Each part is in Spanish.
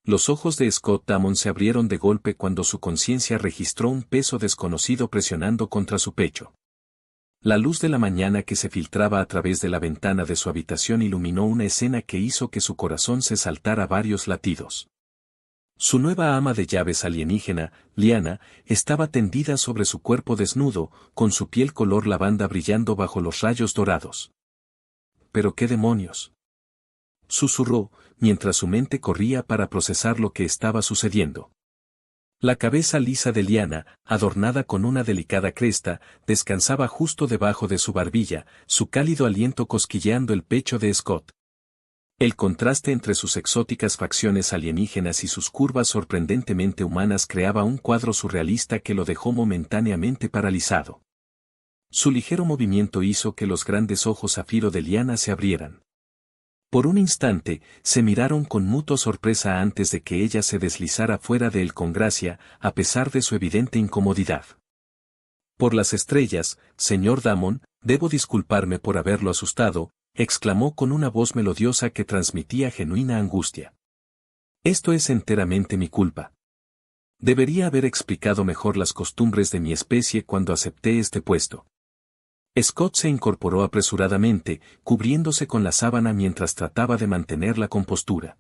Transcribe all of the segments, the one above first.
Los ojos de Scott Damon se abrieron de golpe cuando su conciencia registró un peso desconocido presionando contra su pecho. La luz de la mañana que se filtraba a través de la ventana de su habitación iluminó una escena que hizo que su corazón se saltara varios latidos. Su nueva ama de llaves alienígena, Liana, estaba tendida sobre su cuerpo desnudo, con su piel color lavanda brillando bajo los rayos dorados. ¿Pero qué demonios?, susurró, mientras su mente corría para procesar lo que estaba sucediendo. La cabeza lisa de Liana, adornada con una delicada cresta, descansaba justo debajo de su barbilla, su cálido aliento cosquilleando el pecho de Scott. El contraste entre sus exóticas facciones alienígenas y sus curvas sorprendentemente humanas creaba un cuadro surrealista que lo dejó momentáneamente paralizado. Su ligero movimiento hizo que los grandes ojos zafiro de Liana se abrieran. Por un instante, se miraron con mutua sorpresa antes de que ella se deslizara fuera de él con gracia, a pesar de su evidente incomodidad. «Por las estrellas, señor Damon, debo disculparme por haberlo asustado», exclamó con una voz melodiosa que transmitía genuina angustia. «Esto es enteramente mi culpa. Debería haber explicado mejor las costumbres de mi especie cuando acepté este puesto». Scott se incorporó apresuradamente, cubriéndose con la sábana mientras trataba de mantener la compostura.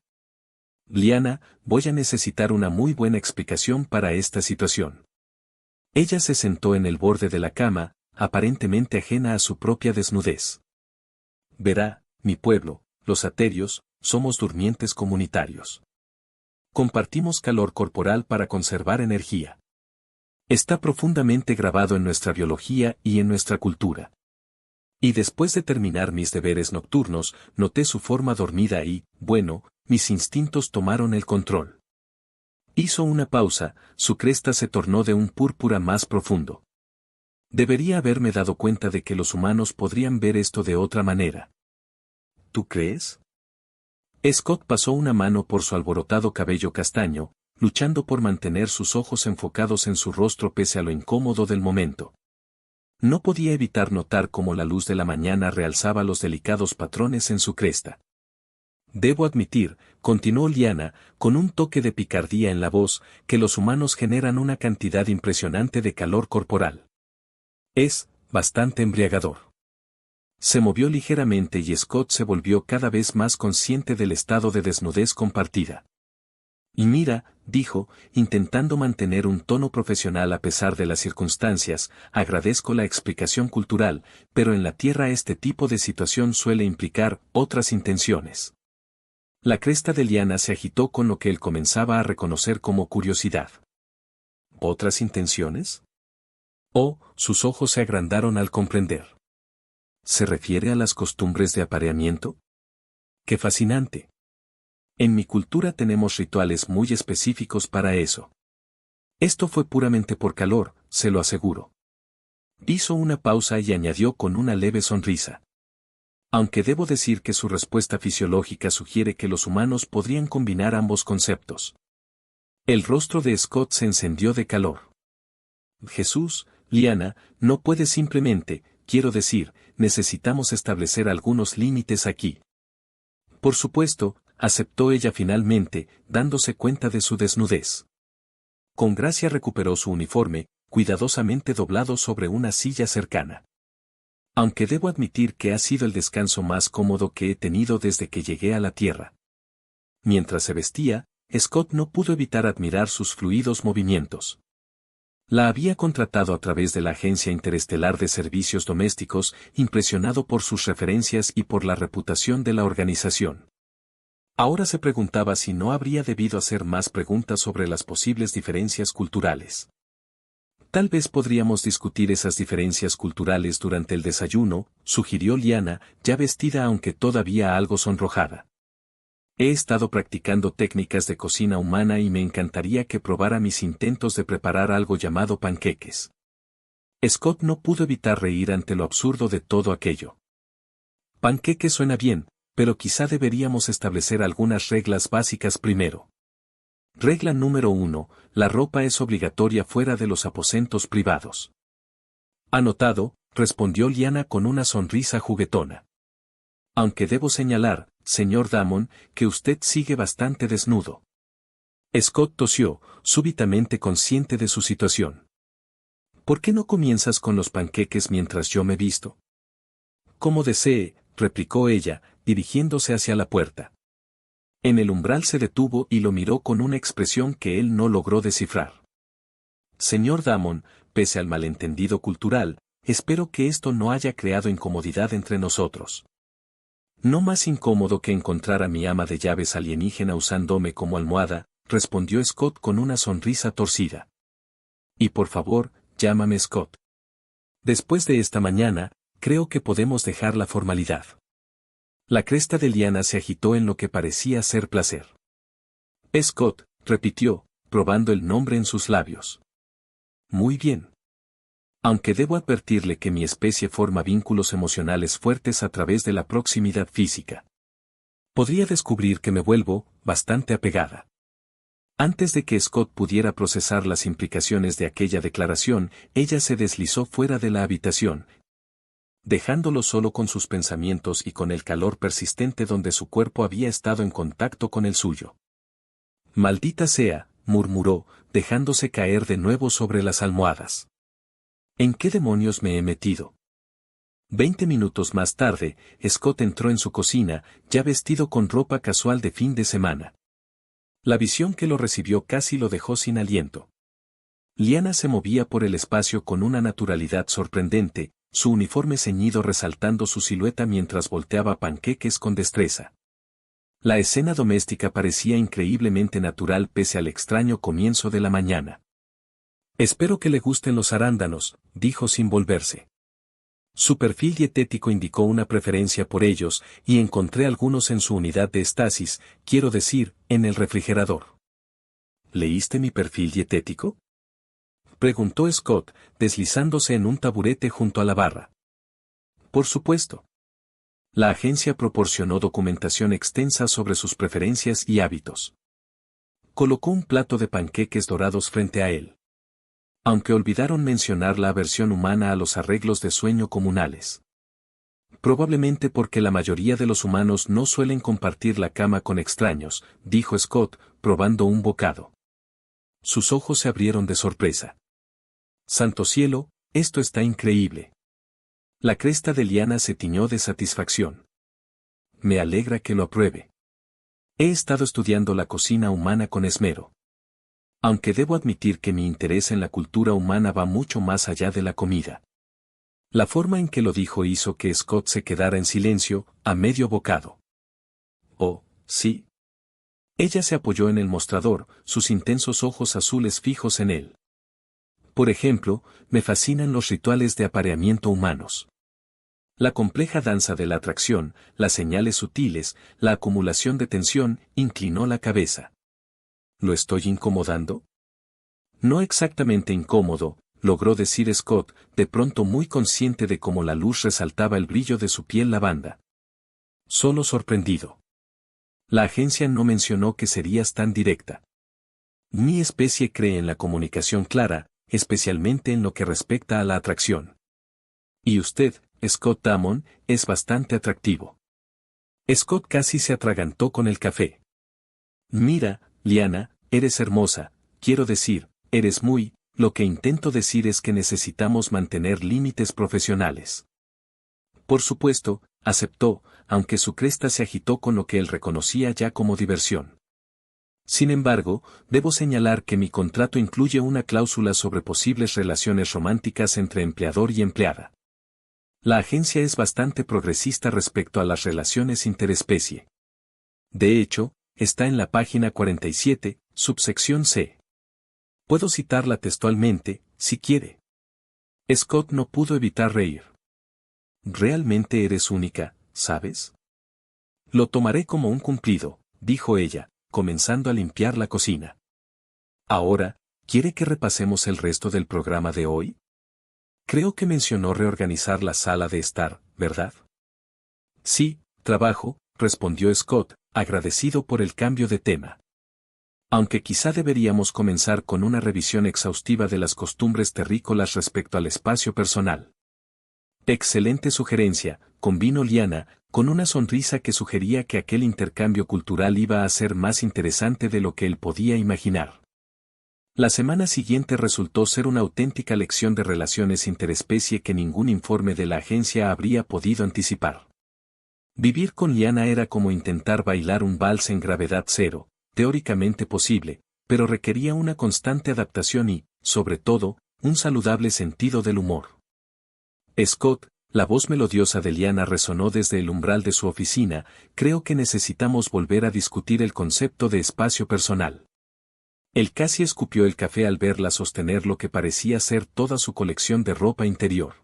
«Liana, voy a necesitar una muy buena explicación para esta situación». Ella se sentó en el borde de la cama, aparentemente ajena a su propia desnudez. «Verá, mi pueblo, los aterios, somos durmientes comunitarios. Compartimos calor corporal para conservar energía. Está profundamente grabado en nuestra biología y en nuestra cultura. Y después de terminar mis deberes nocturnos, noté su forma dormida y, bueno, mis instintos tomaron el control». Hizo una pausa, su cresta se tornó de un púrpura más profundo. «Debería haberme dado cuenta de que los humanos podrían ver esto de otra manera». «¿Tú crees?». Scott pasó una mano por su alborotado cabello castaño, luchando por mantener sus ojos enfocados en su rostro pese a lo incómodo del momento. No podía evitar notar cómo la luz de la mañana realzaba los delicados patrones en su cresta. «Debo admitir», continuó Liana, con un toque de picardía en la voz, «que los humanos generan una cantidad impresionante de calor corporal. Es bastante embriagador». Se movió ligeramente y Scott se volvió cada vez más consciente del estado de desnudez compartida. «Y mira», dijo, intentando mantener un tono profesional a pesar de las circunstancias, «agradezco la explicación cultural, pero en la Tierra este tipo de situación suele implicar otras intenciones». La cresta de Liana se agitó con lo que él comenzaba a reconocer como curiosidad. ¿Otras intenciones? Oh, sus ojos se agrandaron al comprender. ¿Se refiere a las costumbres de apareamiento? ¡Qué fascinante! En mi cultura tenemos rituales muy específicos para eso. Esto fue puramente por calor, se lo aseguro. Hizo una pausa y añadió con una leve sonrisa. Aunque debo decir que su respuesta fisiológica sugiere que los humanos podrían combinar ambos conceptos. El rostro de Scott se encendió de calor. «Jesús, Liana, no puede simplemente, quiero decir, necesitamos establecer algunos límites aquí». «Por supuesto», aceptó ella finalmente, dándose cuenta de su desnudez. Con gracia recuperó su uniforme, cuidadosamente doblado sobre una silla cercana. «Aunque debo admitir que ha sido el descanso más cómodo que he tenido desde que llegué a la Tierra». Mientras se vestía, Scott no pudo evitar admirar sus fluidos movimientos. La había contratado a través de la Agencia Interestelar de Servicios Domésticos, impresionado por sus referencias y por la reputación de la organización. Ahora se preguntaba si no habría debido hacer más preguntas sobre las posibles diferencias culturales. «Tal vez podríamos discutir esas diferencias culturales durante el desayuno», sugirió Liana, ya vestida aunque todavía algo sonrojada. «He estado practicando técnicas de cocina humana y me encantaría que probara mis intentos de preparar algo llamado panqueques». Scott no pudo evitar reír ante lo absurdo de todo aquello. «Panqueque suena bien, pero quizá deberíamos establecer algunas reglas básicas primero». Regla número 1, la ropa es obligatoria fuera de los aposentos privados. «Anotado», respondió Liana con una sonrisa juguetona. «Aunque debo señalar, señor Damon, que usted sigue bastante desnudo». Scott tosió, súbitamente consciente de su situación. ¿Por qué no comienzas con los panqueques mientras yo me visto? Como desee, replicó ella, dirigiéndose hacia la puerta. En el umbral se detuvo y lo miró con una expresión que él no logró descifrar. Señor Damon, pese al malentendido cultural, espero que esto no haya creado incomodidad entre nosotros. No más incómodo que encontrar a mi ama de llaves alienígena usándome como almohada, respondió Scott con una sonrisa torcida. Y por favor, llámame Scott. Después de esta mañana, creo que podemos dejar la formalidad. La cresta de Liana se agitó en lo que parecía ser placer. Scott, repitió, probando el nombre en sus labios. Muy bien. Aunque debo advertirle que mi especie forma vínculos emocionales fuertes a través de la proximidad física. Podría descubrir que me vuelvo bastante apegada. Antes de que Scott pudiera procesar las implicaciones de aquella declaración, ella se deslizó fuera de la habitación, dejándolo solo con sus pensamientos y con el calor persistente donde su cuerpo había estado en contacto con el suyo. Maldita sea, murmuró, dejándose caer de nuevo sobre las almohadas. ¿En qué demonios me he metido? 20 minutos más tarde, Scott entró en su cocina, ya vestido con ropa casual de fin de semana. La visión que lo recibió casi lo dejó sin aliento. Liana se movía por el espacio con una naturalidad sorprendente, su uniforme ceñido resaltando su silueta mientras volteaba panqueques con destreza. La escena doméstica parecía increíblemente natural pese al extraño comienzo de la mañana. Espero que le gusten los arándanos, dijo sin volverse. Su perfil dietético indicó una preferencia por ellos, y encontré algunos en su unidad de estasis, quiero decir, en el refrigerador. ¿Leíste mi perfil dietético?, preguntó Scott, deslizándose en un taburete junto a la barra. Por supuesto. La agencia proporcionó documentación extensa sobre sus preferencias y hábitos. Colocó un plato de panqueques dorados frente a él. Aunque olvidaron mencionar la aversión humana a los arreglos de sueño comunales. Probablemente porque la mayoría de los humanos no suelen compartir la cama con extraños, dijo Scott, probando un bocado. Sus ojos se abrieron de sorpresa. Santo cielo, esto está increíble. La cresta de Liana se tiñó de satisfacción. Me alegra que lo apruebe. He estado estudiando la cocina humana con esmero. Aunque debo admitir que mi interés en la cultura humana va mucho más allá de la comida. La forma en que lo dijo hizo que Scott se quedara en silencio, a medio bocado. Oh, sí. Ella se apoyó en el mostrador, sus intensos ojos azules fijos en él. Por ejemplo, me fascinan los rituales de apareamiento humanos. La compleja danza de la atracción, las señales sutiles, la acumulación de tensión, inclinó la cabeza. ¿Lo estoy incomodando? No exactamente incómodo, logró decir Scott, de pronto muy consciente de cómo la luz resaltaba el brillo de su piel lavanda. Solo sorprendido. La agencia no mencionó que serías tan directa. Mi especie cree en la comunicación clara, especialmente en lo que respecta a la atracción. Y usted, Scott Damon, es bastante atractivo. Scott casi se atragantó con el café. Mira, Liana, eres hermosa, quiero decir, eres muy, lo que intento decir es que necesitamos mantener límites profesionales. Por supuesto, aceptó, aunque su cresta se agitó con lo que él reconocía ya como diversión. Sin embargo, debo señalar que mi contrato incluye una cláusula sobre posibles relaciones románticas entre empleador y empleada. La agencia es bastante progresista respecto a las relaciones interespecie. De hecho, está en la página 47, subsección C. Puedo citarla textualmente, si quiere. Scott no pudo evitar reír. Realmente eres única, ¿sabes? Lo tomaré como un cumplido, dijo ella, comenzando a limpiar la cocina. Ahora, ¿quiere que repasemos el resto del programa de hoy? Creo que mencionó reorganizar la sala de estar, ¿verdad? Sí, trabajo, respondió Scott, agradecido por el cambio de tema. Aunque quizá deberíamos comenzar con una revisión exhaustiva de las costumbres terrícolas respecto al espacio personal. Excelente sugerencia, convino Liana, con una sonrisa que sugería que aquel intercambio cultural iba a ser más interesante de lo que él podía imaginar. La semana siguiente resultó ser una auténtica lección de relaciones interespecie que ningún informe de la agencia habría podido anticipar. Vivir con Liana era como intentar bailar un vals en gravedad cero, teóricamente posible, pero requería una constante adaptación y, sobre todo, un saludable sentido del humor. Scott, la voz melodiosa de Liana resonó desde el umbral de su oficina. Creo que necesitamos volver a discutir el concepto de espacio personal. Él casi escupió el café al verla sostener lo que parecía ser toda su colección de ropa interior.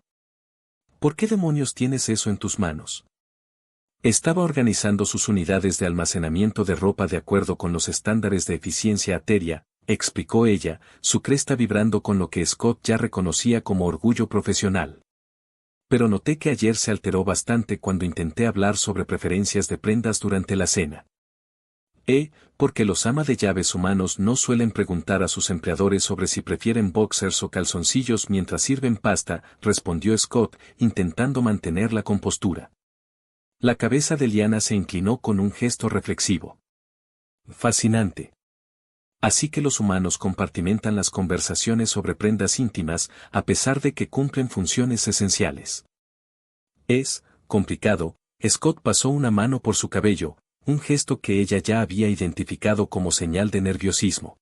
¿Por qué demonios tienes eso en tus manos? Estaba organizando sus unidades de almacenamiento de ropa de acuerdo con los estándares de eficiencia Ateria, explicó ella, su cresta vibrando con lo que Scott ya reconocía como orgullo profesional. Pero noté que ayer se alteró bastante cuando intenté hablar sobre preferencias de prendas durante la cena. Porque los ama de llaves humanos no suelen preguntar a sus empleadores sobre si prefieren boxers o calzoncillos mientras sirven pasta, respondió Scott, intentando mantener la compostura. La cabeza de Liana se inclinó con un gesto reflexivo. Fascinante. Así que los humanos compartimentan las conversaciones sobre prendas íntimas, a pesar de que cumplen funciones esenciales. Es complicado. Scott pasó una mano por su cabello, un gesto que ella ya había identificado como señal de nerviosismo.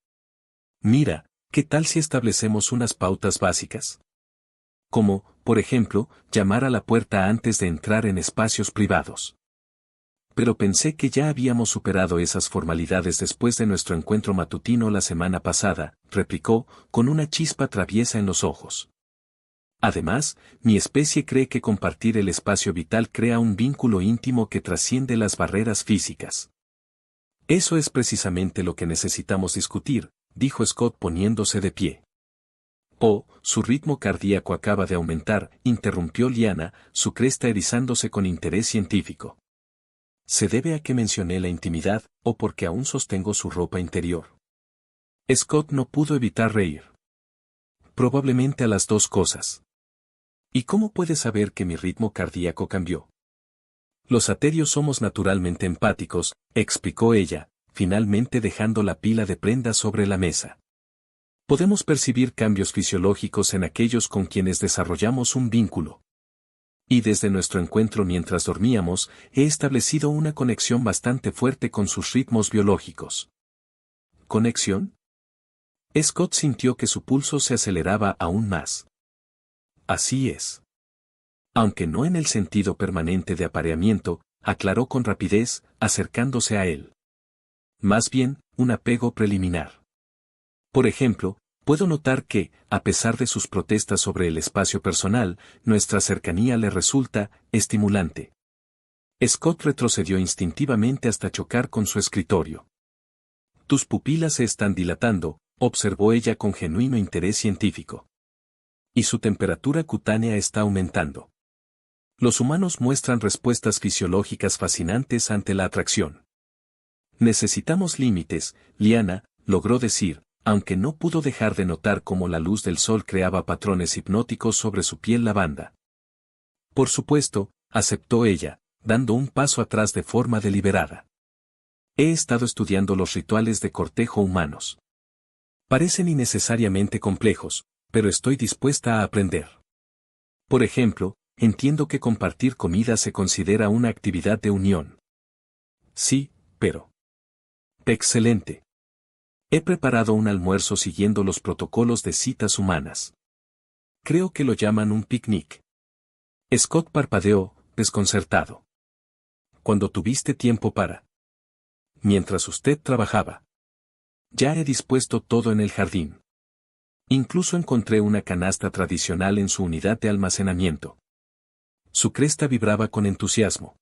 Mira, ¿qué tal si establecemos unas pautas básicas? Como, por ejemplo, llamar a la puerta antes de entrar en espacios privados. Pero pensé que ya habíamos superado esas formalidades después de nuestro encuentro matutino la semana pasada, replicó, con una chispa traviesa en los ojos. Además, mi especie cree que compartir el espacio vital crea un vínculo íntimo que trasciende las barreras físicas. Eso es precisamente lo que necesitamos discutir, dijo Scott poniéndose de pie. Su ritmo cardíaco acaba de aumentar, interrumpió Liana, su cresta erizándose con interés científico. ¿Se debe a que mencioné la intimidad, o porque aún sostengo su ropa interior? Scott no pudo evitar reír. Probablemente a las dos cosas. ¿Y cómo puedes saber que mi ritmo cardíaco cambió? Los aterios somos naturalmente empáticos, explicó ella, finalmente dejando la pila de prendas sobre la mesa. Podemos percibir cambios fisiológicos en aquellos con quienes desarrollamos un vínculo. Y desde nuestro encuentro mientras dormíamos, he establecido una conexión bastante fuerte con sus ritmos biológicos. ¿Conexión? Scott sintió que su pulso se aceleraba aún más. Así es. Aunque no en el sentido permanente de apareamiento, aclaró con rapidez, acercándose a él. Más bien, un apego preliminar. Por ejemplo, puedo notar que, a pesar de sus protestas sobre el espacio personal, nuestra cercanía le resulta estimulante. Scott retrocedió instintivamente hasta chocar con su escritorio. Tus pupilas se están dilatando, observó ella con genuino interés científico. Y su temperatura cutánea está aumentando. Los humanos muestran respuestas fisiológicas fascinantes ante la atracción. Necesitamos límites, Liana, logró decir, aunque no pudo dejar de notar cómo la luz del sol creaba patrones hipnóticos sobre su piel lavanda. Por supuesto, aceptó ella, dando un paso atrás de forma deliberada. He estado estudiando los rituales de cortejo humanos. Parecen innecesariamente complejos, pero estoy dispuesta a aprender. Por ejemplo, entiendo que compartir comida se considera una actividad de unión. Sí, pero... Excelente. He preparado un almuerzo siguiendo los protocolos de citas humanas. Creo que lo llaman un picnic. Scott parpadeó, desconcertado. Cuando tuviste tiempo para... Mientras usted trabajaba. Ya he dispuesto todo en el jardín. Incluso encontré una canasta tradicional en su unidad de almacenamiento. Su cresta vibraba con entusiasmo.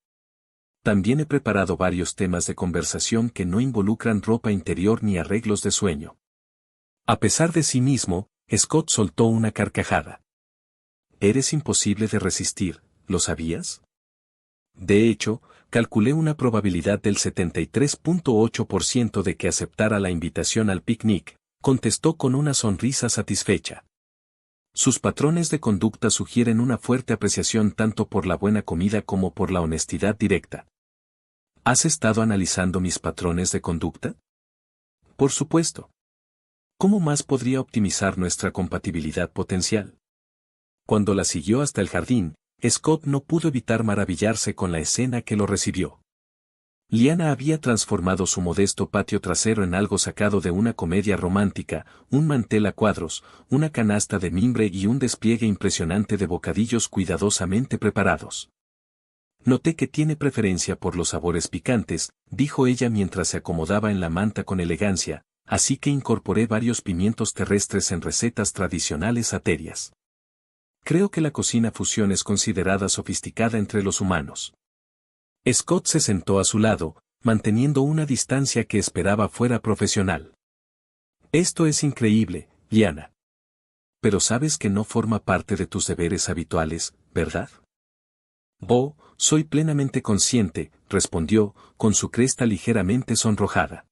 También he preparado varios temas de conversación que no involucran ropa interior ni arreglos de sueño. A pesar de sí mismo, Scott soltó una carcajada. Eres imposible de resistir, ¿lo sabías? De hecho, calculé una probabilidad del 73.8% de que aceptara la invitación al picnic, contestó con una sonrisa satisfecha. Sus patrones de conducta sugieren una fuerte apreciación tanto por la buena comida como por la honestidad directa. ¿Has estado analizando mis patrones de conducta? Por supuesto. ¿Cómo más podría optimizar nuestra compatibilidad potencial? Cuando la siguió hasta el jardín, Scott no pudo evitar maravillarse con la escena que lo recibió. Liana había transformado su modesto patio trasero en algo sacado de una comedia romántica, un mantel a cuadros, una canasta de mimbre y un despliegue impresionante de bocadillos cuidadosamente preparados. Noté que tiene preferencia por los sabores picantes, dijo ella mientras se acomodaba en la manta con elegancia, así que incorporé varios pimientos terrestres en recetas tradicionales aterias. Creo que la cocina fusión es considerada sofisticada entre los humanos. Scott se sentó a su lado, manteniendo una distancia que esperaba fuera profesional. Esto es increíble, Liana. Pero sabes que no forma parte de tus deberes habituales, ¿verdad? Oh, soy plenamente consciente, respondió, con su cresta ligeramente sonrojada.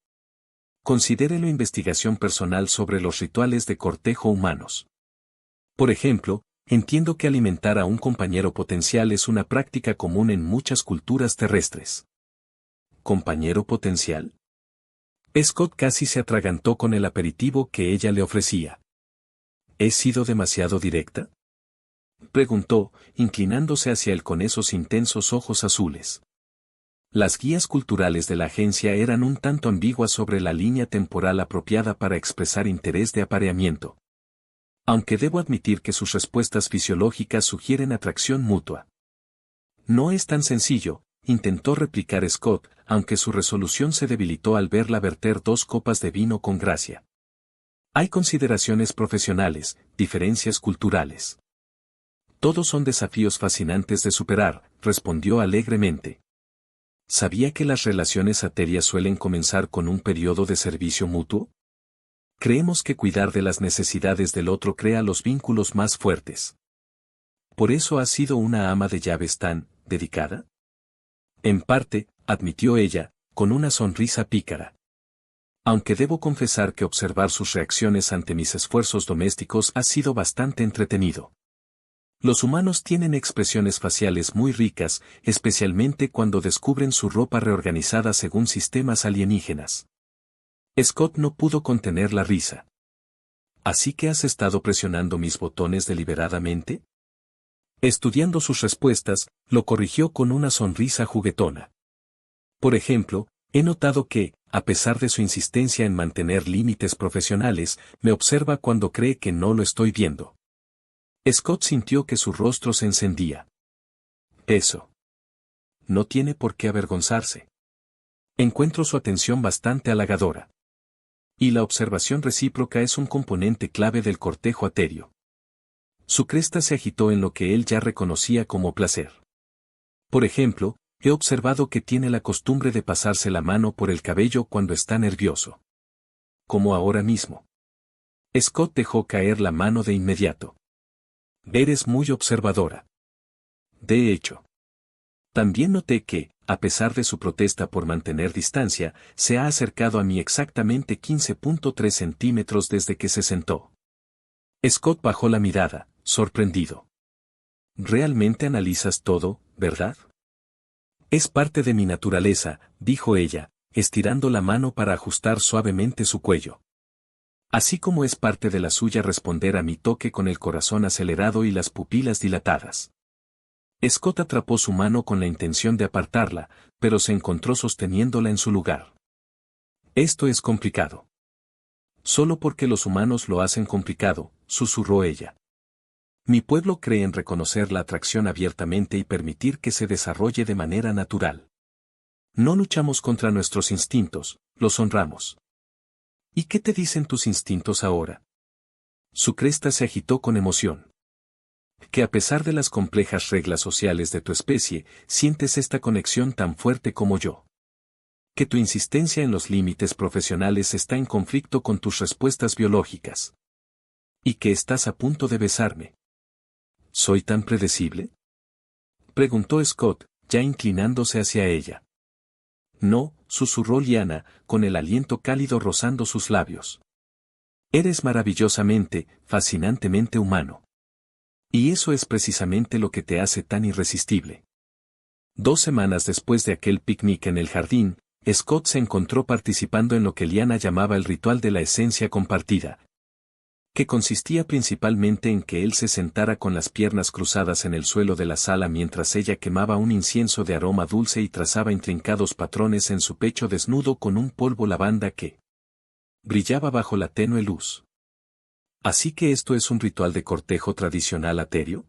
Considérelo investigación personal sobre los rituales de cortejo humanos. Por ejemplo, entiendo que alimentar a un compañero potencial es una práctica común en muchas culturas terrestres. ¿Compañero potencial? Scott casi se atragantó con el aperitivo que ella le ofrecía. ¿He sido demasiado directa?, preguntó, inclinándose hacia él con esos intensos ojos azules. Las guías culturales de la agencia eran un tanto ambiguas sobre la línea temporal apropiada para expresar interés de apareamiento. Aunque debo admitir que sus respuestas fisiológicas sugieren atracción mutua. No es tan sencillo, intentó replicar Scott, aunque su resolución se debilitó al verla verter 2 copas de vino con gracia. Hay consideraciones profesionales, diferencias culturales. Todos son desafíos fascinantes de superar, respondió alegremente. ¿Sabía que las relaciones aterias suelen comenzar con un periodo de servicio mutuo? Creemos que cuidar de las necesidades del otro crea los vínculos más fuertes. ¿Por eso has sido una ama de llaves tan dedicada? En parte, admitió ella, con una sonrisa pícara. Aunque debo confesar que observar sus reacciones ante mis esfuerzos domésticos ha sido bastante entretenido. Los humanos tienen expresiones faciales muy ricas, especialmente cuando descubren su ropa reorganizada según sistemas alienígenas. Scott no pudo contener la risa. ¿Así que has estado presionando mis botones deliberadamente? Estudiando sus respuestas, lo corrigió con una sonrisa juguetona. Por ejemplo, he notado que, a pesar de su insistencia en mantener límites profesionales, me observa cuando cree que no lo estoy viendo. Scott sintió que su rostro se encendía. Eso. No tiene por qué avergonzarse. Encuentro su atención bastante halagadora. Y la observación recíproca es un componente clave del cortejo aterio. Su cresta se agitó en lo que él ya reconocía como placer. Por ejemplo, he observado que tiene la costumbre de pasarse la mano por el cabello cuando está nervioso. Como ahora mismo. Scott dejó caer la mano de inmediato. Eres muy observadora. De hecho. También noté que, a pesar de su protesta por mantener distancia, se ha acercado a mí exactamente 15.3 centímetros desde que se sentó. Scott bajó la mirada, sorprendido. Realmente analizas todo, ¿verdad? Es parte de mi naturaleza, dijo ella, estirando la mano para ajustar suavemente su cuello. Así como es parte de la suya responder a mi toque con el corazón acelerado y las pupilas dilatadas. Scott atrapó su mano con la intención de apartarla, pero se encontró sosteniéndola en su lugar. Esto es complicado. Solo porque los humanos lo hacen complicado, susurró ella. Mi pueblo cree en reconocer la atracción abiertamente y permitir que se desarrolle de manera natural. No luchamos contra nuestros instintos, los honramos. ¿Y qué te dicen tus instintos ahora? Su cresta se agitó con emoción. Que a pesar de las complejas reglas sociales de tu especie, sientes esta conexión tan fuerte como yo. Que tu insistencia en los límites profesionales está en conflicto con tus respuestas biológicas. Y que estás a punto de besarme. ¿Soy tan predecible?, preguntó Scott, ya inclinándose hacia ella. No, susurró Liana, con el aliento cálido rozando sus labios. Eres maravillosamente, fascinantemente humano. Y eso es precisamente lo que te hace tan irresistible. 2 semanas después de aquel picnic en el jardín, Scott se encontró participando en lo que Liana llamaba el ritual de la esencia compartida, que consistía principalmente en que él se sentara con las piernas cruzadas en el suelo de la sala mientras ella quemaba un incienso de aroma dulce y trazaba intrincados patrones en su pecho desnudo con un polvo lavanda que brillaba bajo la tenue luz. ¿Así que esto es un ritual de cortejo tradicional atéreo?,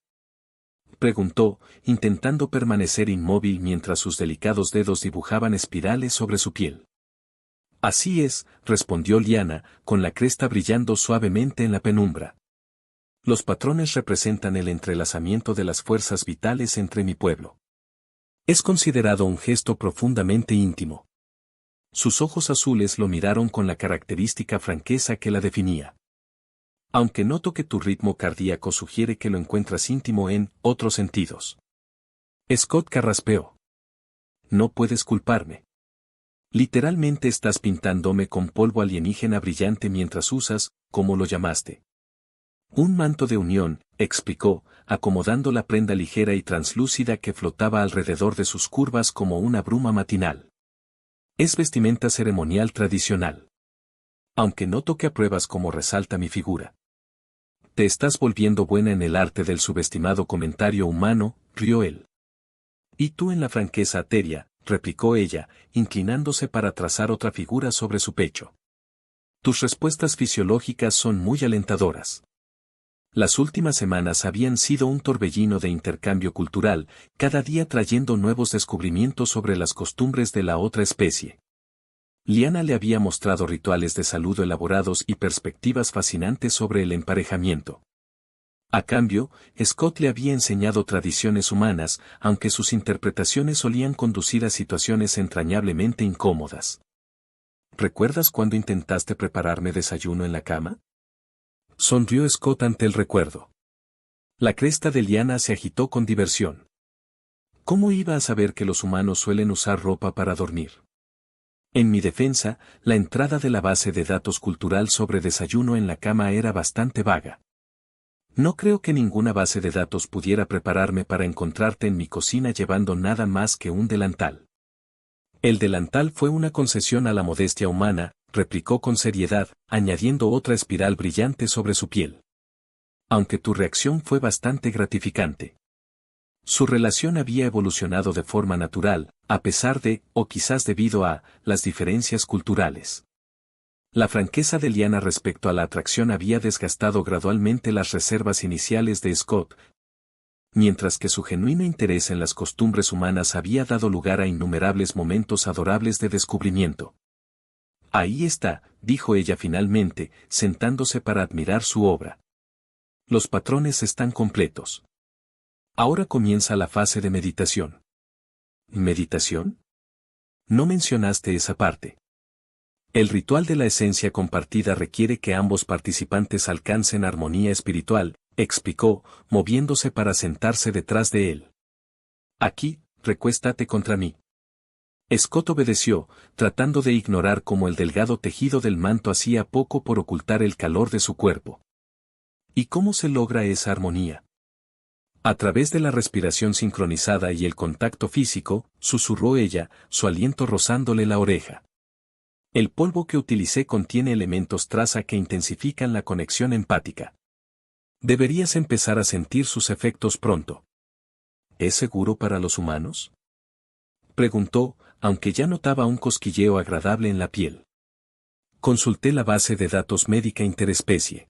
preguntó, intentando permanecer inmóvil mientras sus delicados dedos dibujaban espirales sobre su piel. Así es, respondió Liana, con la cresta brillando suavemente en la penumbra. Los patrones representan el entrelazamiento de las fuerzas vitales entre mi pueblo. Es considerado un gesto profundamente íntimo. Sus ojos azules lo miraron con la característica franqueza que la definía. Aunque noto que tu ritmo cardíaco sugiere que lo encuentras íntimo en otros sentidos. Scott carraspeó. No puedes culparme. Literalmente estás pintándome con polvo alienígena brillante mientras usas, como lo llamaste, un manto de unión, explicó, acomodando la prenda ligera y translúcida que flotaba alrededor de sus curvas como una bruma matinal. Es vestimenta ceremonial tradicional. Aunque noto que apruebas cómo resalta mi figura. Te estás volviendo buena en el arte del subestimado comentario humano, rió él. Y tú en la franqueza ateria, replicó ella, inclinándose para trazar otra figura sobre su pecho. Tus respuestas fisiológicas son muy alentadoras. Las últimas semanas habían sido un torbellino de intercambio cultural, cada día trayendo nuevos descubrimientos sobre las costumbres de la otra especie. Liana le había mostrado rituales de saludo elaborados y perspectivas fascinantes sobre el emparejamiento. A cambio, Scott le había enseñado tradiciones humanas, aunque sus interpretaciones solían conducir a situaciones entrañablemente incómodas. ¿Recuerdas cuando intentaste prepararme desayuno en la cama? Sonrió Scott ante el recuerdo. La cresta de Liana se agitó con diversión. ¿Cómo iba a saber que los humanos suelen usar ropa para dormir? En mi defensa, la entrada de la base de datos cultural sobre desayuno en la cama era bastante vaga. No creo que ninguna base de datos pudiera prepararme para encontrarte en mi cocina llevando nada más que un delantal. El delantal fue una concesión a la modestia humana, replicó con seriedad, añadiendo otra espiral brillante sobre su piel. Aunque tu reacción fue bastante gratificante. Su relación había evolucionado de forma natural, a pesar de, o quizás debido a, las diferencias culturales. La franqueza de Liana respecto a la atracción había desgastado gradualmente las reservas iniciales de Scott, mientras que su genuino interés en las costumbres humanas había dado lugar a innumerables momentos adorables de descubrimiento. Ahí está, dijo ella finalmente, sentándose para admirar su obra. Los patrones están completos. Ahora comienza la fase de meditación. ¿Meditación? No mencionaste esa parte. El ritual de la esencia compartida requiere que ambos participantes alcancen armonía espiritual, explicó, moviéndose para sentarse detrás de él. Aquí, recuéstate contra mí. Scott obedeció, tratando de ignorar cómo el delgado tejido del manto hacía poco por ocultar el calor de su cuerpo. ¿Y cómo se logra esa armonía? A través de la respiración sincronizada y el contacto físico, susurró ella, su aliento rozándole la oreja. El polvo que utilicé contiene elementos traza que intensifican la conexión empática. Deberías empezar a sentir sus efectos pronto. ¿Es seguro para los humanos?, preguntó, aunque ya notaba un cosquilleo agradable en la piel. Consulté la base de datos médica interespecie.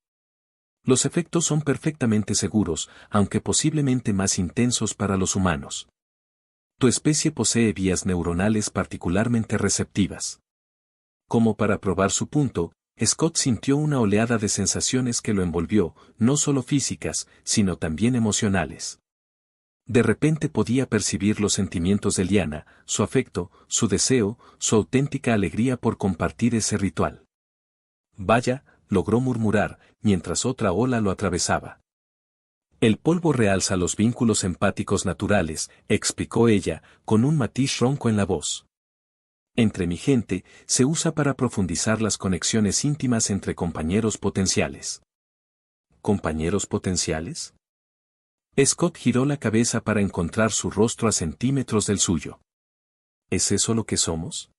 Los efectos son perfectamente seguros, aunque posiblemente más intensos para los humanos. Tu especie posee vías neuronales particularmente receptivas. Como para probar su punto, Scott sintió una oleada de sensaciones que lo envolvió, no solo físicas, sino también emocionales. De repente podía percibir los sentimientos de Liana, su afecto, su deseo, su auténtica alegría por compartir ese ritual. Vaya, logró murmurar, mientras otra ola lo atravesaba. El polvo realza los vínculos empáticos naturales, explicó ella, con un matiz ronco en la voz. Entre mi gente, se usa para profundizar las conexiones íntimas entre compañeros potenciales. ¿Compañeros potenciales? Scott giró la cabeza para encontrar su rostro a centímetros del suyo. ¿Es eso lo que somos?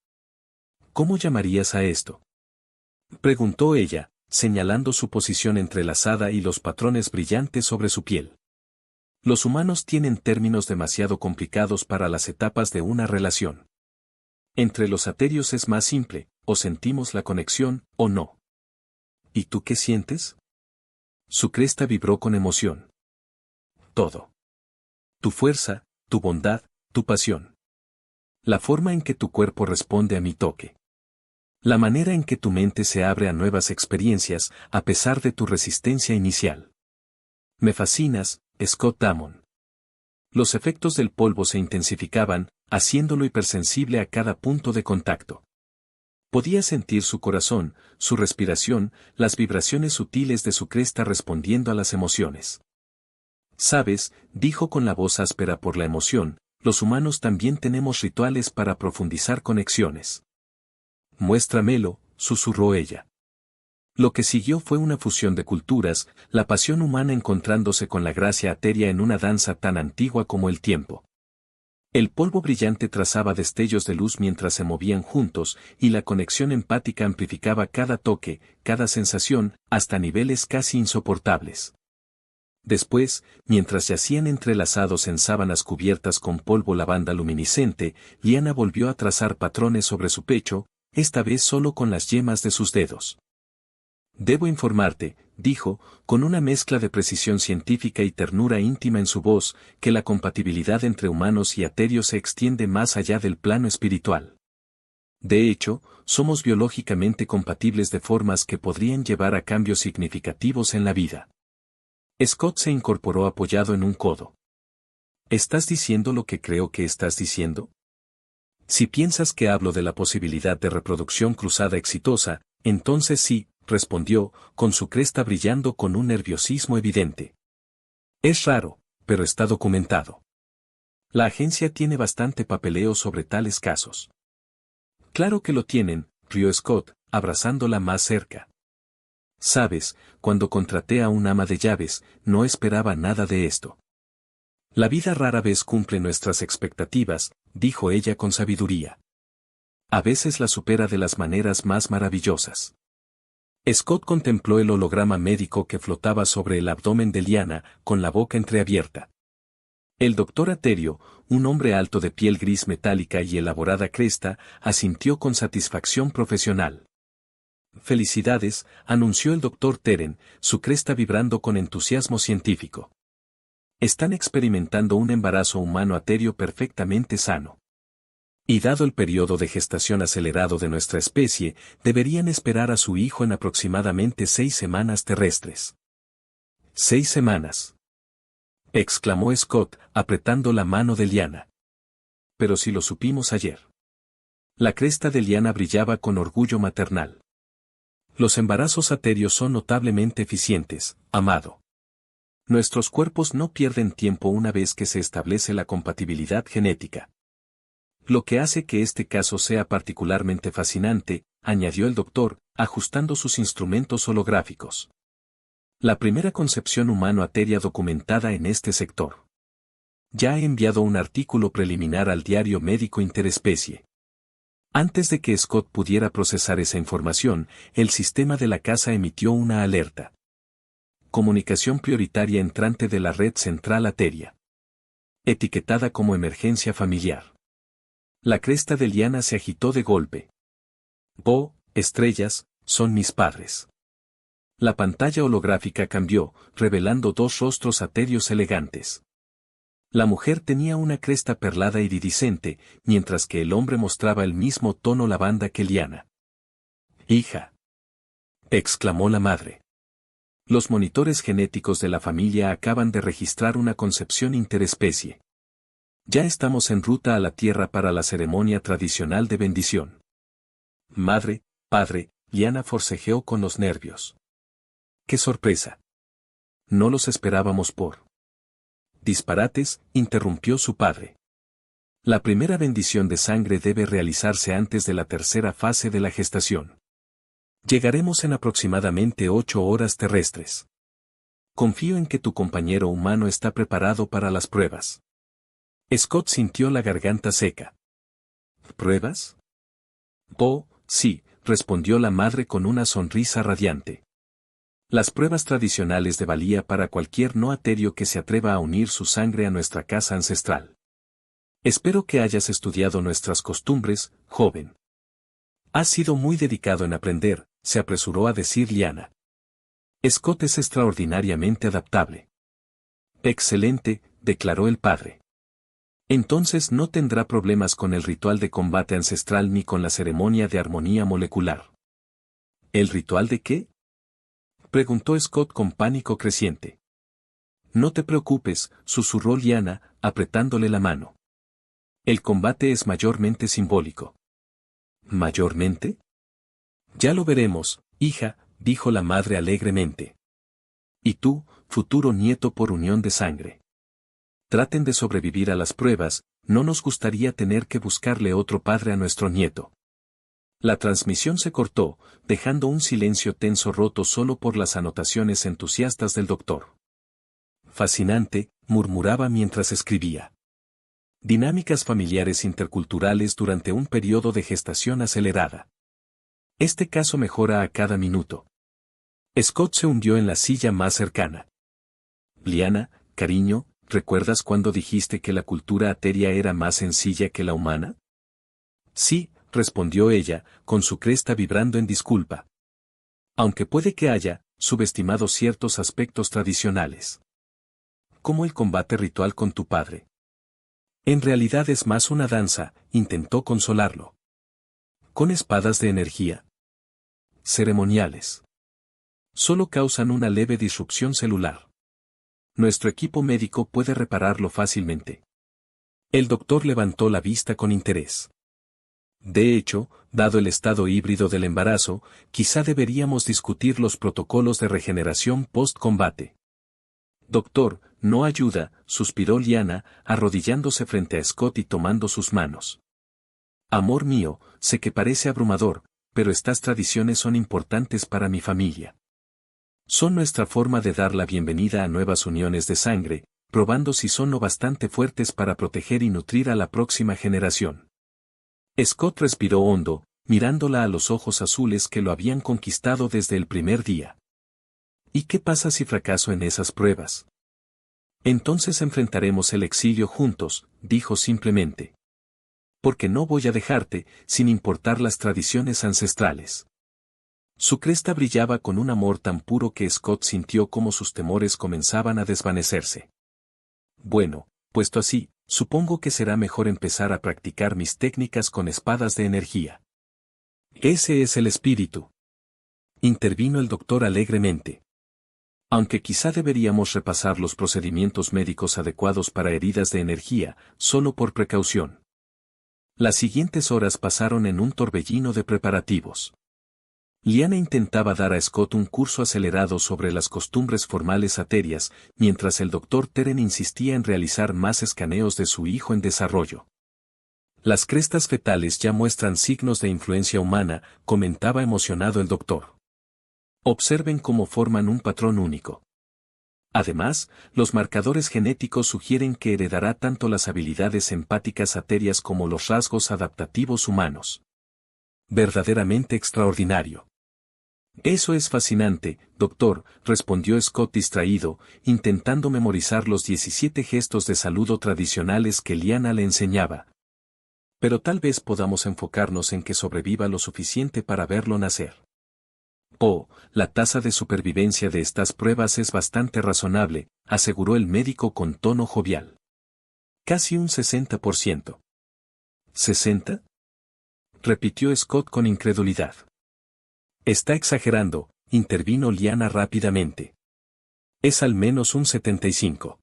¿Cómo llamarías a esto? Preguntó ella, señalando su posición entrelazada y los patrones brillantes sobre su piel. Los humanos tienen términos demasiado complicados para las etapas de una relación. Entre los aterios es más simple, o sentimos la conexión, o no. ¿Y tú qué sientes? Su cresta vibró con emoción. Todo. Tu fuerza, tu bondad, tu pasión. La forma en que tu cuerpo responde a mi toque. La manera en que tu mente se abre a nuevas experiencias, a pesar de tu resistencia inicial. Me fascinas, Scott Damon. Los efectos del polvo se intensificaban, haciéndolo hipersensible a cada punto de contacto. Podía sentir su corazón, su respiración, las vibraciones sutiles de su cresta respondiendo a las emociones. Sabes, dijo con la voz áspera por la emoción, los humanos también tenemos rituales para profundizar conexiones. Muéstramelo, susurró ella. Lo que siguió fue una fusión de culturas, la pasión humana encontrándose con la gracia atérea en una danza tan antigua como el tiempo. El polvo brillante trazaba destellos de luz mientras se movían juntos, y la conexión empática amplificaba cada toque, cada sensación, hasta niveles casi insoportables. Después, mientras yacían entrelazados en sábanas cubiertas con polvo lavanda luminiscente, Liana volvió a trazar patrones sobre su pecho, esta vez solo con las yemas de sus dedos. Debo informarte, dijo, con una mezcla de precisión científica y ternura íntima en su voz, que la compatibilidad entre humanos y aterios se extiende más allá del plano espiritual. De hecho, somos biológicamente compatibles de formas que podrían llevar a cambios significativos en la vida. Scott se incorporó apoyado en un codo. ¿Estás diciendo lo que creo que estás diciendo? Si piensas que hablo de la posibilidad de reproducción cruzada exitosa, entonces sí, respondió, con su cresta brillando con un nerviosismo evidente. Es raro, pero está documentado. La agencia tiene bastante papeleo sobre tales casos. Claro que lo tienen, rió Scott, abrazándola más cerca. Sabes, cuando contraté a un ama de llaves, no esperaba nada de esto. La vida rara vez cumple nuestras expectativas, dijo ella con sabiduría. A veces la supera de las maneras más maravillosas. Scott contempló el holograma médico que flotaba sobre el abdomen de Liana, con la boca entreabierta. El doctor Aterio, un hombre alto de piel gris metálica y elaborada cresta, asintió con satisfacción profesional. Felicidades, anunció el doctor Teren, su cresta vibrando con entusiasmo científico. Están experimentando un embarazo humano aterio perfectamente sano. Y dado el periodo de gestación acelerado de nuestra especie, deberían esperar a su hijo en aproximadamente 6 semanas terrestres. 6 semanas. Exclamó Scott, apretando la mano de Liana. Pero si lo supimos ayer. La cresta de Liana brillaba con orgullo maternal. Los embarazos aterios son notablemente eficientes, amado. Nuestros cuerpos no pierden tiempo una vez que se establece la compatibilidad genética. Lo que hace que este caso sea particularmente fascinante, añadió el doctor, ajustando sus instrumentos holográficos. La primera concepción humano-ateria documentada en este sector. Ya he enviado un artículo preliminar al diario médico interespecie. Antes de que Scott pudiera procesar esa información, el sistema de la casa emitió una alerta. Comunicación prioritaria entrante de la red central ateria. Etiquetada como emergencia familiar. La cresta de Liana se agitó de golpe. Oh, estrellas, son mis padres. La pantalla holográfica cambió, revelando 2 rostros aterios elegantes. La mujer tenía una cresta perlada iridiscente, mientras que el hombre mostraba el mismo tono lavanda que Liana. «Hija», exclamó la madre. Los monitores genéticos de la familia acaban de registrar una concepción interespecie. Ya estamos en ruta a la Tierra para la ceremonia tradicional de bendición. Madre, padre, Liana forcejeó con los nervios. ¡Qué sorpresa! No los esperábamos por... Disparates, interrumpió su padre. La primera bendición de sangre debe realizarse antes de la tercera fase de la gestación. Llegaremos en aproximadamente 8 horas terrestres. Confío en que tu compañero humano está preparado para las pruebas. Scott sintió la garganta seca. ¿Pruebas? Oh, sí, respondió la madre con una sonrisa radiante. Las pruebas tradicionales de valía para cualquier no aterio que se atreva a unir su sangre a nuestra casa ancestral. Espero que hayas estudiado nuestras costumbres, joven. Has sido muy dedicado en aprender, se apresuró a decir Lyanna. Scott es extraordinariamente adaptable. Excelente, declaró el padre. Entonces no tendrá problemas con el ritual de combate ancestral ni con la ceremonia de armonía molecular. ¿El ritual de qué? Preguntó Scott con pánico creciente. No te preocupes, susurró Lyanna, apretándole la mano. El combate es mayormente simbólico. ¿Mayormente? Ya lo veremos, hija, dijo la madre alegremente. Y tú, futuro nieto por unión de sangre. Traten de sobrevivir a las pruebas, no nos gustaría tener que buscarle otro padre a nuestro nieto. La transmisión se cortó, dejando un silencio tenso roto solo por las anotaciones entusiastas del doctor. Fascinante, murmuraba mientras escribía. Dinámicas familiares interculturales durante un periodo de gestación acelerada. Este caso mejora a cada minuto. Scott se hundió en la silla más cercana. Lyanna, cariño, ¿recuerdas cuando dijiste que la cultura ateria era más sencilla que la humana? Sí, respondió ella, con su cresta vibrando en disculpa. Aunque puede que haya subestimado ciertos aspectos tradicionales. Como el combate ritual con tu padre. En realidad es más una danza, intentó consolarlo. Con espadas de energía. Ceremoniales. Solo causan una leve disrupción celular. Nuestro equipo médico puede repararlo fácilmente. El doctor levantó la vista con interés. De hecho, dado el estado híbrido del embarazo, quizá deberíamos discutir los protocolos de regeneración post-combate. Doctor, no ayuda, suspiró Lyanna, arrodillándose frente a Scott y tomando sus manos. Amor mío, sé que parece abrumador, pero estas tradiciones son importantes para mi familia. Son nuestra forma de dar la bienvenida a nuevas uniones de sangre, probando si son lo bastante fuertes para proteger y nutrir a la próxima generación. Scott respiró hondo, mirándola a los ojos azules que lo habían conquistado desde el primer día. ¿Y qué pasa si fracaso en esas pruebas? Entonces enfrentaremos el exilio juntos, dijo simplemente. Porque no voy a dejarte, sin importar las tradiciones ancestrales. Su cresta brillaba con un amor tan puro que Scott sintió como sus temores comenzaban a desvanecerse. Bueno, puesto así, supongo que será mejor empezar a practicar mis técnicas con espadas de energía. Ese es el espíritu. Intervino el doctor alegremente. Aunque quizá deberíamos repasar los procedimientos médicos adecuados para heridas de energía, solo por precaución. Las siguientes horas pasaron en un torbellino de preparativos. Lyanna intentaba dar a Scott un curso acelerado sobre las costumbres formales aterias, mientras el doctor Teren insistía en realizar más escaneos de su hijo en desarrollo. Las crestas fetales ya muestran signos de influencia humana, comentaba emocionado el doctor. Observen cómo forman un patrón único. Además, los marcadores genéticos sugieren que heredará tanto las habilidades empáticas aterias como los rasgos adaptativos humanos. Verdaderamente extraordinario. Eso es fascinante, doctor, respondió Scott distraído, intentando memorizar los 17 gestos de saludo tradicionales que Lyanna le enseñaba. Pero tal vez podamos enfocarnos en que sobreviva lo suficiente para verlo nacer. Oh, la tasa de supervivencia de estas pruebas es bastante razonable, aseguró el médico con tono jovial. Casi un 60%. ¿60? Repitió Scott con incredulidad. Está exagerando, intervino Lyanna rápidamente. Es al menos un 75.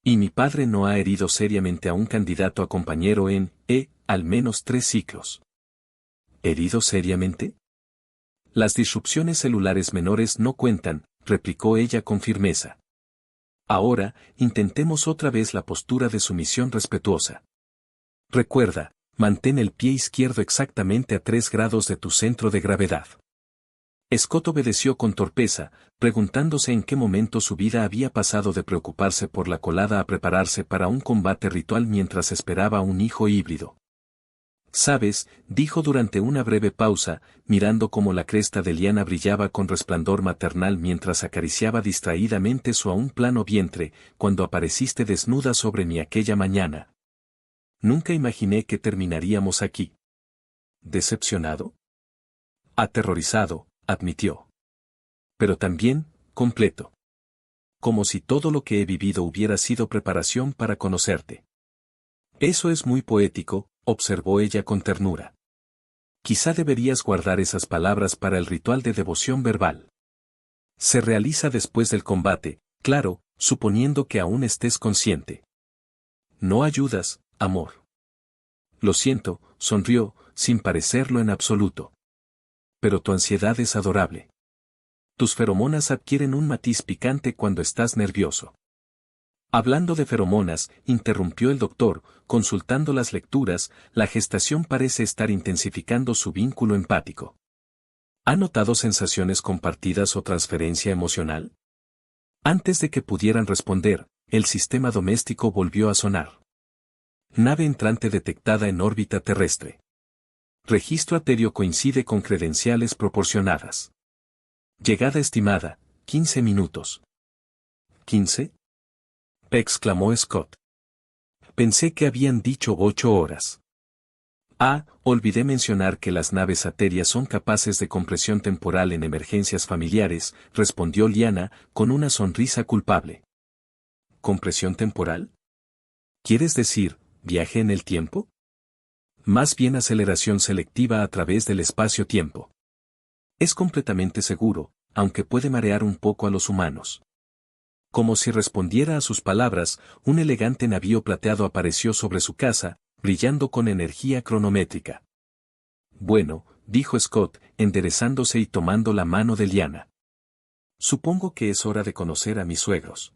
Y mi padre no ha herido seriamente a un candidato a compañero en, al menos 3 ciclos. ¿Herido seriamente? Las disrupciones celulares menores no cuentan, replicó ella con firmeza. Ahora, intentemos otra vez la postura de sumisión respetuosa. Recuerda, mantén el pie izquierdo exactamente a 3 grados de tu centro de gravedad. Scott obedeció con torpeza, preguntándose en qué momento su vida había pasado de preocuparse por la colada a prepararse para un combate ritual mientras esperaba un hijo híbrido. «Sabes», dijo durante una breve pausa, mirando cómo la cresta de Lyanna brillaba con resplandor maternal mientras acariciaba distraídamente su aún plano vientre, «cuando apareciste desnuda sobre mí aquella mañana. Nunca imaginé que terminaríamos aquí». ¿Decepcionado? Aterrorizado, admitió. Pero también, completo. Como si todo lo que he vivido hubiera sido preparación para conocerte. Eso es muy poético, observó ella con ternura. Quizá deberías guardar esas palabras para el ritual de devoción verbal. Se realiza después del combate, claro, suponiendo que aún estés consciente. No ayudas, amor. Lo siento, sonrió, sin parecerlo en absoluto. Pero tu ansiedad es adorable. Tus feromonas adquieren un matiz picante cuando estás nervioso. Hablando de feromonas, interrumpió el doctor, consultando las lecturas, la gestación parece estar intensificando su vínculo empático. ¿Ha notado sensaciones compartidas o transferencia emocional? Antes de que pudieran responder, el sistema doméstico volvió a sonar. Nave entrante detectada en órbita terrestre. Registro aéreo coincide con credenciales proporcionadas. Llegada estimada, 15 minutos. ¿15? Exclamó Scott. Pensé que habían dicho 8 horas. Ah, olvidé mencionar que las naves aéreas son capaces de compresión temporal en emergencias familiares, respondió Lyanna, con una sonrisa culpable. ¿Compresión temporal? ¿Quieres decir, viaje en el tiempo? Más bien aceleración selectiva a través del espacio-tiempo. Es completamente seguro, aunque puede marear un poco a los humanos. Como si respondiera a sus palabras, un elegante navío plateado apareció sobre su casa, brillando con energía cronométrica. Bueno, dijo Scott, enderezándose y tomando la mano de Lyanna. Supongo que es hora de conocer a mis suegros.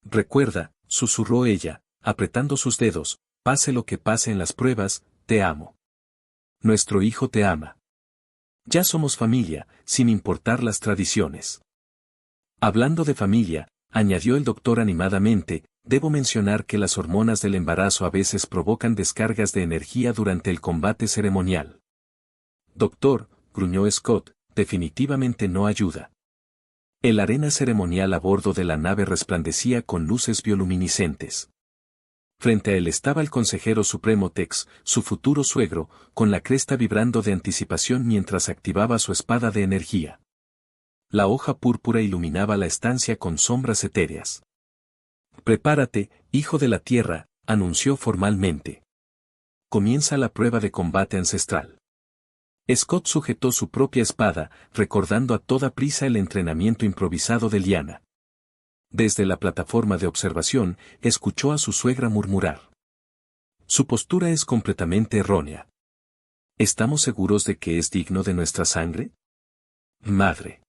Recuerda, susurró ella, apretando sus dedos, pase lo que pase en las pruebas, te amo. Nuestro hijo te ama. Ya somos familia, sin importar las tradiciones. Hablando de familia, añadió el doctor animadamente, debo mencionar que las hormonas del embarazo a veces provocan descargas de energía durante el combate ceremonial. Doctor, gruñó Scott, definitivamente no ayuda. El arena ceremonial a bordo de la nave resplandecía con luces bioluminiscentes. Frente a él estaba el consejero supremo Tex, su futuro suegro, con la cresta vibrando de anticipación mientras activaba su espada de energía. La hoja púrpura iluminaba la estancia con sombras etéreas. Prepárate, hijo de la tierra, anunció formalmente. Comienza la prueba de combate ancestral. Scott sujetó su propia espada, recordando a toda prisa el entrenamiento improvisado de Lyanna. Desde la plataforma de observación, escuchó a su suegra murmurar. Su postura es completamente errónea. ¿Estamos seguros de que es digno de nuestra sangre? Madre.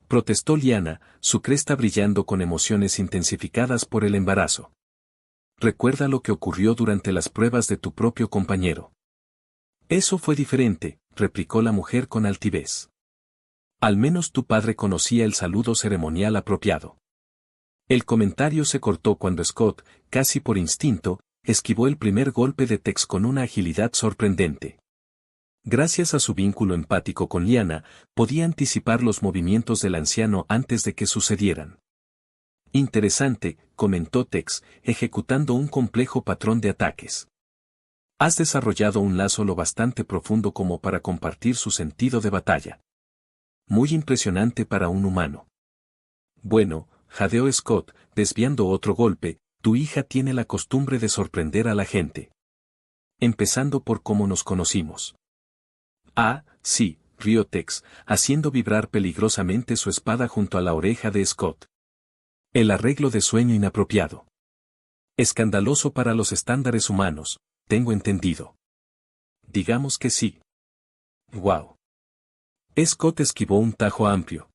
Protestó Lyanna, su cresta brillando con emociones intensificadas por el embarazo. Recuerda lo que ocurrió durante las pruebas de tu propio compañero. Eso fue diferente, replicó la mujer con altivez. Al menos tu padre conocía el saludo ceremonial apropiado. El comentario se cortó cuando Scott, casi por instinto, esquivó el primer golpe de Tex con una agilidad sorprendente. Gracias a su vínculo empático con Lyanna, podía anticipar los movimientos del anciano antes de que sucedieran. Interesante, comentó Tex, ejecutando un complejo patrón de ataques. Has desarrollado un lazo lo bastante profundo como para compartir su sentido de batalla. Muy impresionante para un humano. Bueno, jadeó Scott, desviando otro golpe, tu hija tiene la costumbre de sorprender a la gente. Empezando por cómo nos conocimos. Ah, sí, rió Tex, haciendo vibrar peligrosamente su espada junto a la oreja de Scott. El arreglo de sueño inapropiado. Escandaloso para los estándares humanos, tengo entendido. Digamos que sí. Wow. Scott esquivó un tajo amplio.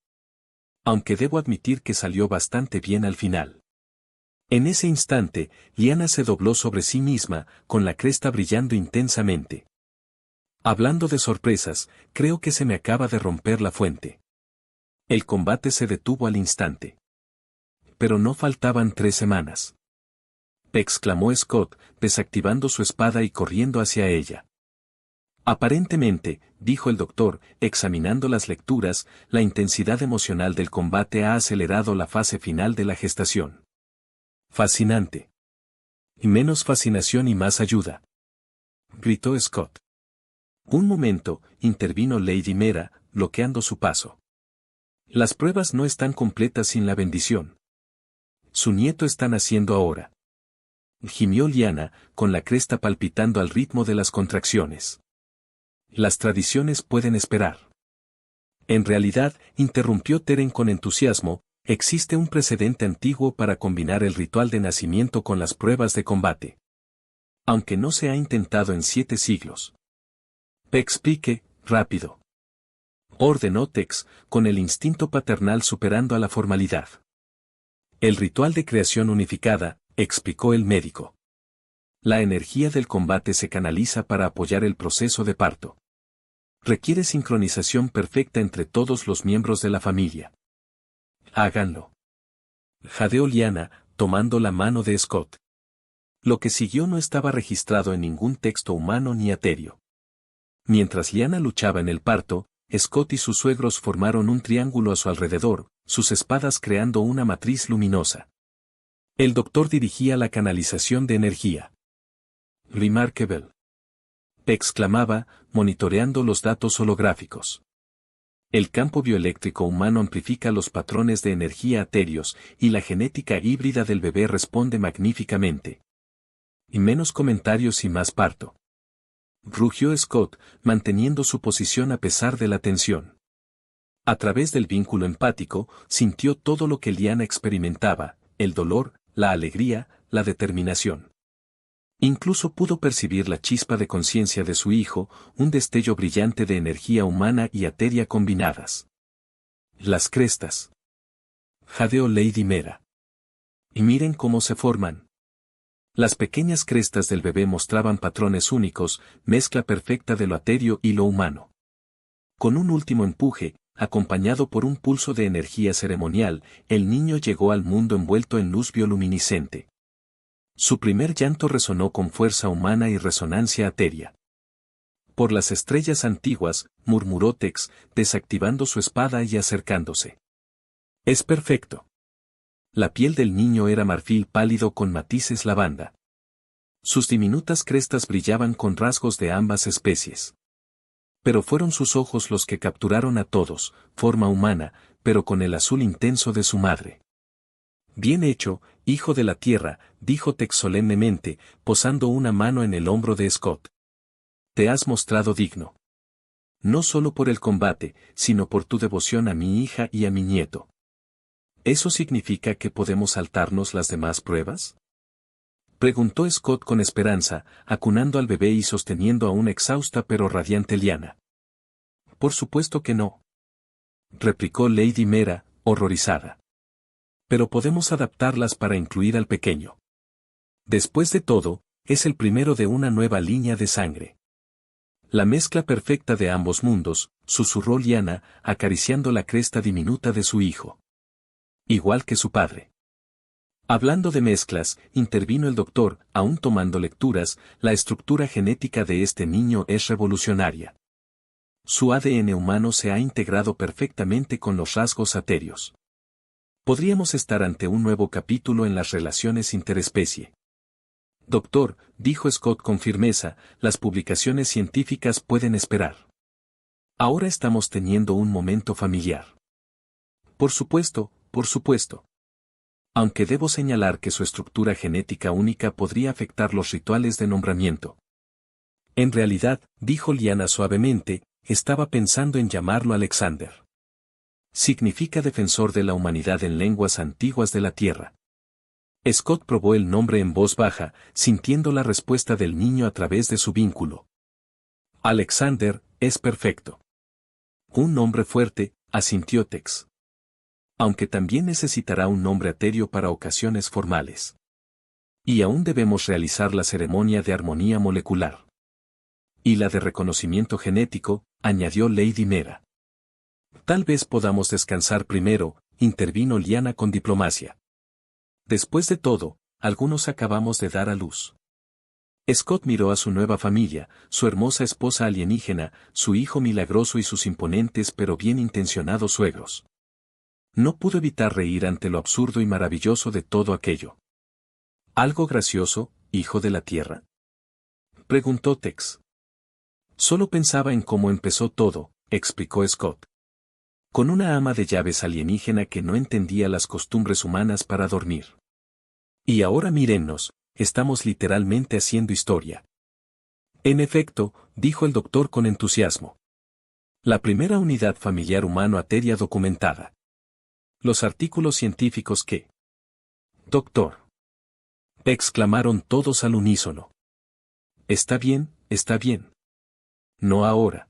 Aunque debo admitir que salió bastante bien al final. En ese instante, Lyanna se dobló sobre sí misma, con la cresta brillando intensamente. Hablando de sorpresas, creo que se me acaba de romper la fuente. El combate se detuvo al instante. Pero no faltaban 3 semanas. Exclamó Scott, desactivando su espada y corriendo hacia ella. Aparentemente, dijo el doctor, examinando las lecturas, la intensidad emocional del combate ha acelerado la fase final de la gestación. Fascinante. Y menos fascinación y más ayuda. Gritó Scott. Un momento, intervino Lady Mera, bloqueando su paso. Las pruebas no están completas sin la bendición. Su nieto está naciendo ahora. Gimió Lyanna, con la cresta palpitando al ritmo de las contracciones. Las tradiciones pueden esperar. En realidad, interrumpió Teren con entusiasmo, existe un precedente antiguo para combinar el ritual de nacimiento con las pruebas de combate. Aunque no se ha intentado en 7 siglos. Explique, rápido. Ordenó Tex, con el instinto paternal superando a la formalidad. El ritual de creación unificada, explicó el médico. La energía del combate se canaliza para apoyar el proceso de parto. Requiere sincronización perfecta entre todos los miembros de la familia. Háganlo. Jadeó Lyanna, tomando la mano de Scott. Lo que siguió no estaba registrado en ningún texto humano ni aterio. Mientras Lyanna luchaba en el parto, Scott y sus suegros formaron un triángulo a su alrededor, sus espadas creando una matriz luminosa. El doctor dirigía la canalización de energía. Remarkable. Exclamaba, monitoreando los datos holográficos. El campo bioeléctrico humano amplifica los patrones de energía atéreos, y la genética híbrida del bebé responde magníficamente. Y menos comentarios y más parto. Rugió Scott, manteniendo su posición a pesar de la tensión. A través del vínculo empático, sintió todo lo que Lyanna experimentaba, el dolor, la alegría, la determinación. Incluso pudo percibir la chispa de conciencia de su hijo, un destello brillante de energía humana y ateria combinadas. Las crestas. Jadeó Lady Mera. Y miren cómo se forman. Las pequeñas crestas del bebé mostraban patrones únicos, mezcla perfecta de lo aterio y lo humano. Con un último empuje, acompañado por un pulso de energía ceremonial, el niño llegó al mundo envuelto en luz bioluminiscente. Su primer llanto resonó con fuerza humana y resonancia ateria. Por las estrellas antiguas, murmuró Tex, desactivando su espada y acercándose. Es perfecto. La piel del niño era marfil pálido con matices lavanda. Sus diminutas crestas brillaban con rasgos de ambas especies. Pero fueron sus ojos los que capturaron a todos, forma humana, pero con el azul intenso de su madre. Bien hecho, hijo de la tierra, dijo Tex solemnemente, posando una mano en el hombro de Scott. Te has mostrado digno. No solo por el combate, sino por tu devoción a mi hija y a mi nieto. ¿Eso significa que podemos saltarnos las demás pruebas? Preguntó Scott con esperanza, acunando al bebé y sosteniendo a una exhausta pero radiante Lyanna. Por supuesto que no. Replicó Lady Mera, horrorizada. Pero podemos adaptarlas para incluir al pequeño. Después de todo, es el primero de una nueva línea de sangre. La mezcla perfecta de ambos mundos, susurró Lyanna, acariciando la cresta diminuta de su hijo. Igual que su padre. Hablando de mezclas, intervino el doctor, aún tomando lecturas, la estructura genética de este niño es revolucionaria. Su ADN humano se ha integrado perfectamente con los rasgos atéreos. Podríamos estar ante un nuevo capítulo en las relaciones interespecie. Doctor, dijo Scott con firmeza, las publicaciones científicas pueden esperar. Ahora estamos teniendo un momento familiar. Por supuesto, por supuesto. Aunque debo señalar que su estructura genética única podría afectar los rituales de nombramiento. En realidad, dijo Lyanna suavemente, estaba pensando en llamarlo Alexander. Significa defensor de la humanidad en lenguas antiguas de la tierra. Scott probó el nombre en voz baja, sintiendo la respuesta del niño a través de su vínculo. Alexander, es perfecto. Un nombre fuerte, asintió Tex. Aunque también necesitará un nombre aterio para ocasiones formales. Y aún debemos realizar la ceremonia de armonía molecular. Y la de reconocimiento genético, añadió Lady Mera. Tal vez podamos descansar primero, intervino Liana con diplomacia. Después de todo, algunos acabamos de dar a luz. Scott miró a su nueva familia, su hermosa esposa alienígena, su hijo milagroso y sus imponentes pero bien intencionados suegros. No pudo evitar reír ante lo absurdo y maravilloso de todo aquello. ¿Algo gracioso, hijo de la Tierra?, preguntó Tex. Solo pensaba en cómo empezó todo, explicó Scott. Con una ama de llaves alienígena que no entendía las costumbres humanas para dormir. Y ahora mírennos, estamos literalmente haciendo historia. En efecto, dijo el doctor con entusiasmo. La primera unidad familiar humano-ateria documentada. Los artículos científicos que... Doctor. Exclamaron todos al unísono. Está bien, está bien. No ahora.